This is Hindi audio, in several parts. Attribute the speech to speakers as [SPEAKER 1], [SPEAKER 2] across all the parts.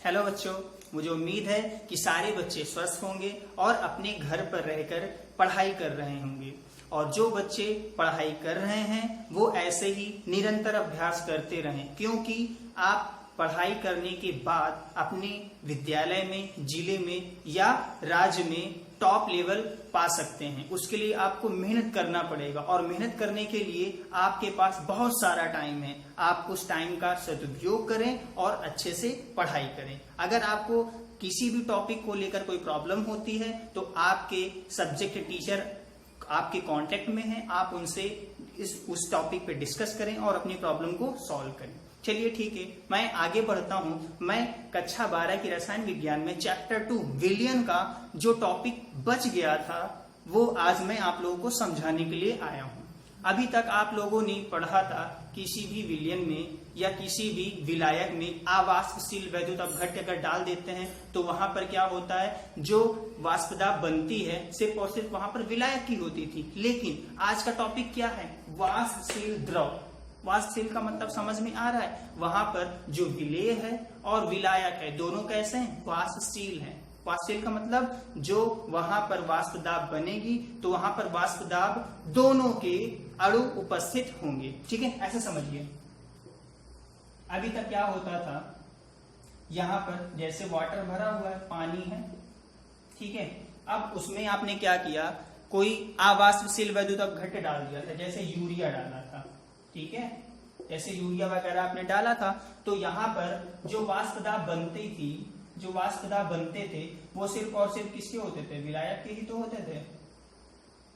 [SPEAKER 1] हेलो बच्चों, मुझे उम्मीद है कि सारे बच्चे स्वस्थ होंगे और अपने घर पर रहकर पढ़ाई कर रहे होंगे। और जो बच्चे पढ़ाई कर रहे हैं वो ऐसे ही निरंतर अभ्यास करते रहें, क्योंकि आप पढ़ाई करने के बाद अपने विद्यालय में, जिले में या राज्य में टॉप लेवल पा सकते हैं। उसके लिए आपको मेहनत करना पड़ेगा और मेहनत करने के लिए आपके पास बहुत सारा टाइम है। आप उस टाइम का सदुपयोग करें और अच्छे से पढ़ाई करें। अगर आपको किसी भी टॉपिक को लेकर कोई प्रॉब्लम होती है तो आपके सब्जेक्ट टीचर आपके कांटेक्ट में हैं, आप उनसे उस टॉपिक पे डिस्कस करें और अपनी प्रॉब्लम को सॉल्व करें। चलिए ठीक है, मैं आगे बढ़ता हूँ। मैं कक्षा 12 की रसायन विज्ञान में चैप्टर 2 विलयन का जो टॉपिक बच गया था वो आज मैं आप लोगों को समझाने के लिए आया हूँ। अभी तक आप लोगों ने पढ़ा था किसी भी विलयन में या किसी भी विलायक में अवाष्पशील वैद्युत अपघट्य अगर डाल देते हैं तो वहां पर क्या होता है, जो वाष्पदाब बनती है सिर्फ और सिर्फ वहां पर विलायक की होती थी। लेकिन आज का टॉपिक क्या है, वाष्पशील द्रव। वाष्पशील का मतलब समझ में आ रहा है, वहां पर जो विलेय है और विलायक है दोनों कैसे हैं, वाष्पशील है। वाष्पशील का मतलब जो वहां पर वाष्पदाब बनेगी तो वहां पर वाष्पदाब दोनों के अणु उपस्थित होंगे। ठीक है, ऐसे समझिए। अभी तक क्या होता था, यहां पर जैसे वाटर भरा हुआ है, पानी है, ठीक है। अब उसमें आपने क्या किया, कोई अवाष्पशील वैद्युत अपघट्य डाल दिया था, जैसे यूरिया डाला था, ठीक है। जैसे यूरिया वगैरह आपने डाला था तो यहाँ पर जो वाष्पदाब बनती थी, जो वाष्पदाब बनते थे वो सिर्फ और सिर्फ किसके होते थे, विलायक के ही तो होते थे,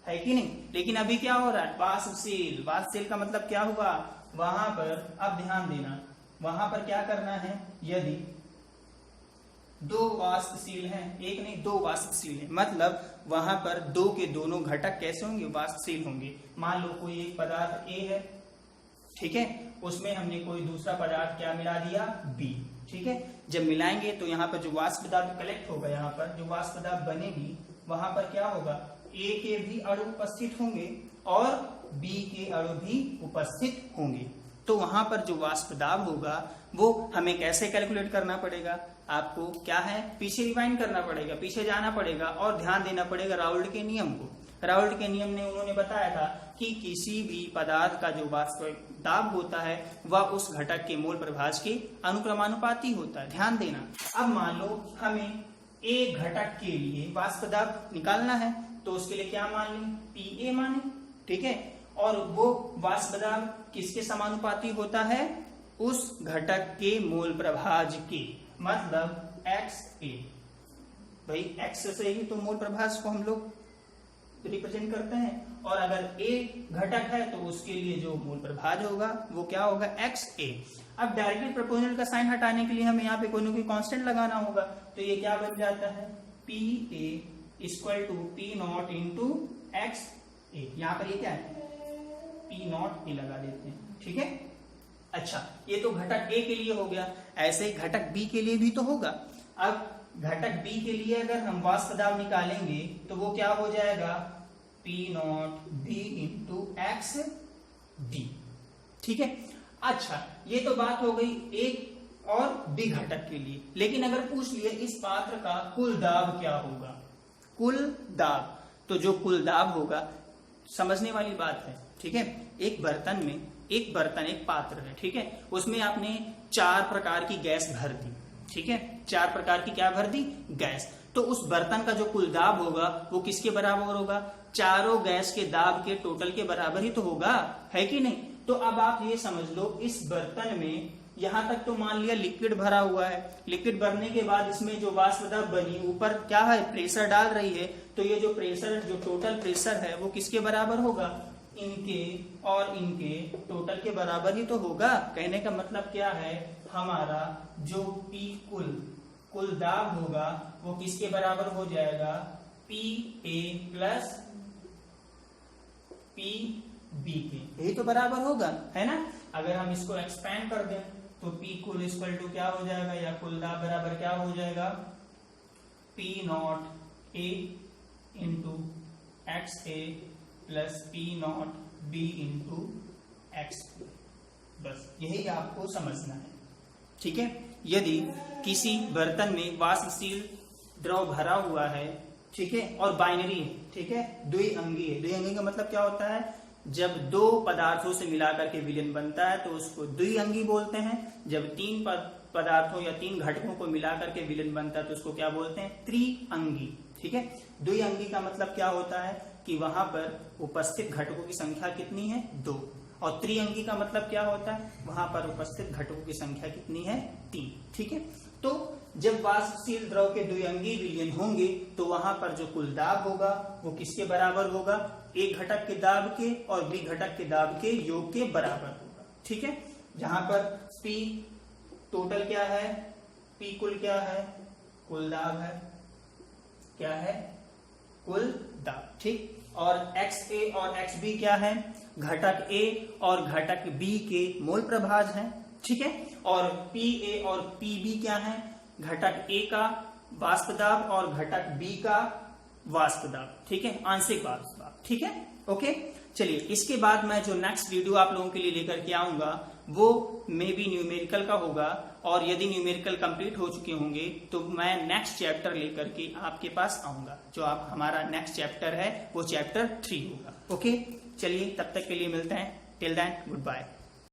[SPEAKER 1] है कि नहीं। लेकिन अभी क्या हो रहा है, वाष्पशील। वाष्पशील का मतलब क्या हुआ, वहां पर अब ध्यान देना, वहां पर क्या करना है, यदि दो वाष्पशील हैं, एक नहीं दो वाष्पशील है, मतलब वहां पर दो के दोनों घटक कैसे होंगे, वाष्पशील होंगे। मान लो कोई एक पदार्थ ए है, ठीक है, उसमें हमने कोई दूसरा पदार्थ क्या मिला दिया, बी, ठीक है। जब मिलाएंगे तो यहाँ पर जो वाष्पदाब कलेक्ट होगा, यहाँ पर जो वाष्पदाब बनेगी वहां पर क्या होगा, ए के भी अणु उपस्थित होंगे और बी के अणु भी उपस्थित होंगे। तो वहां पर जो वाष्पदाब होगा वो हमें कैसे कैलकुलेट करना पड़ेगा, आपको क्या है, पीछे रिवाइंड करना पड़ेगा, पीछे जाना पड़ेगा और ध्यान देना पड़ेगा राउल्ट के नियम को। राउल्ट के नियम ने उन्होंने बताया था कि किसी भी पदार्थ का जो वाष्पदाब होता है वह उस घटक के मोल प्रभाज के अनुक्रमानुपाती होता है। ध्यान देना। अब मान लो हमें एक घटक के लिए वाष्पदाब निकालना है तो उसके लिए क्या मान लें, पीए माने, ठीक है। और वो वाष्पदाब किसके समानुपाती होता है, उस घटक के मोल प्रभाज के, मतलब एक्स ए। भाई एक्स से ही तो मोल प्रभाज को हम लोग रिप्रेजेंट करते हैं, और अगर ए घटक है तो उसके लिए जो मूल प्रभाज होगा वो क्या होगा, एक्स ए। अब डायरेक्टली प्रोपोर्शनल का साइन हटाने के लिए हमें यहाँ पे कोई ना कोई कांस्टेंट लगाना होगा, तो ये क्या बन जाता है, P A equal to P naught into X A. यहाँ पर ये क्या है, पी नॉट ए लगा देते हैं, ठीक है। अच्छा, ये तो घटक ए के लिए हो गया, ऐसे घटक बी के लिए भी तो होगा। अब घटक बी के लिए अगर हम वाष्पदाब निकालेंगे तो वो क्या हो जाएगा, P not be into x D, ठीक है। अच्छा, ये तो बात हो गई एक और बी घटक के लिए। लेकिन अगर पूछ लिए इस पात्र का कुल दाब क्या होगा, कुल दाब, तो जो कुल दाब होगा समझने वाली बात है, ठीक है। एक बर्तन में, एक पात्र है, ठीक है, उसमें आपने 4 प्रकार की गैस भर दी, ठीक है, 4 प्रकार की क्या भर दी, गैस। तो उस बर्तन का जो कुल दाब होगा वो किसके बराबर होगा, चारों गैस के दाब के टोटल के बराबर ही तो होगा, है कि नहीं। तो अब आप ये समझ लो, इस बर्तन में यहां तक तो मान लिया लिक्विड भरा हुआ है, लिक्विड भरने के बाद इसमें जो वाष्पदाब बनी ऊपर क्या है, प्रेशर डाल रही है, तो ये जो प्रेशर, जो टोटल प्रेशर है वो किसके बराबर होगा, इनके और इनके टोटल के बराबर ही तो होगा। कहने का मतलब क्या है, हमारा जो पी कुल दाब होगा वो किसके बराबर हो जाएगा, P A plus P B के, यही तो बराबर होगा, है ना। अगर हम इसको एक्सपैंड कर दें तो पी कुल इक्वल टू क्या हो जाएगा, या कुल दाब बराबर क्या हो जाएगा, P not a into X A plus P not be into x. बस यही आपको समझना है, ठीक है। यदि किसी बर्तन में वाष्पशील द्रव भरा हुआ है, ठीक है, और बाइनरी है, ठीक है, द्विअंगी है। द्विअंगी का मतलब क्या होता है? जब दो पदार्थों से मिलाकर के विलयन बनता है तो उसको द्विअंगी बोलते हैं। जब तीन पदार्थों या तीन घटकों को मिलाकर के विलयन बनता है तो उसको क्या बोलते हैं? त्रिअंगी, ठीक है। द्विअंगी का मतलब क्या होता है कि वहां पर उपस्थित घटकों की संख्या कितनी है? 2। और त्रिअंगी का मतलब क्या होता है? वहां पर उपस्थित घटकों की संख्या कितनी है? 3, ठीक है। तो जब वाष्पशील द्रव के द्विअंगी विलयन होंगे तो वहां पर जो कुल दाब होगा वो किसके बराबर होगा? एक घटक के दाब के और बी घटक के दाब के योग के बराबर होगा, ठीक है। जहां पर P टोटल क्या है? P कुल क्या है? कुल दाब है। क्या है? कुल दाब, ठीक। और XA और XB क्या है? घटक A और घटक B के मोल प्रभाज हैं, ठीक है। और PA और PB क्या है? घटक A का वाष्प दाब और घटक B का वाष्प दाब, ठीक है, आंशिक वाष्प दाब, ठीक है। ओके, चलिए इसके बाद मैं जो नेक्स्ट वीडियो आप लोगों के लिए लेकर के आऊंगा वो मे बी न्यूमेरिकल का होगा, और यदि न्यूमेरिकल कंप्लीट हो चुके होंगे तो मैं नेक्स्ट चैप्टर लेकर के आपके पास आऊंगा। जो आप हमारा नेक्स्ट चैप्टर है वो चैप्टर 3 होगा। ओके, चलिए तब तक के लिए मिलते हैं। Till then, good bye.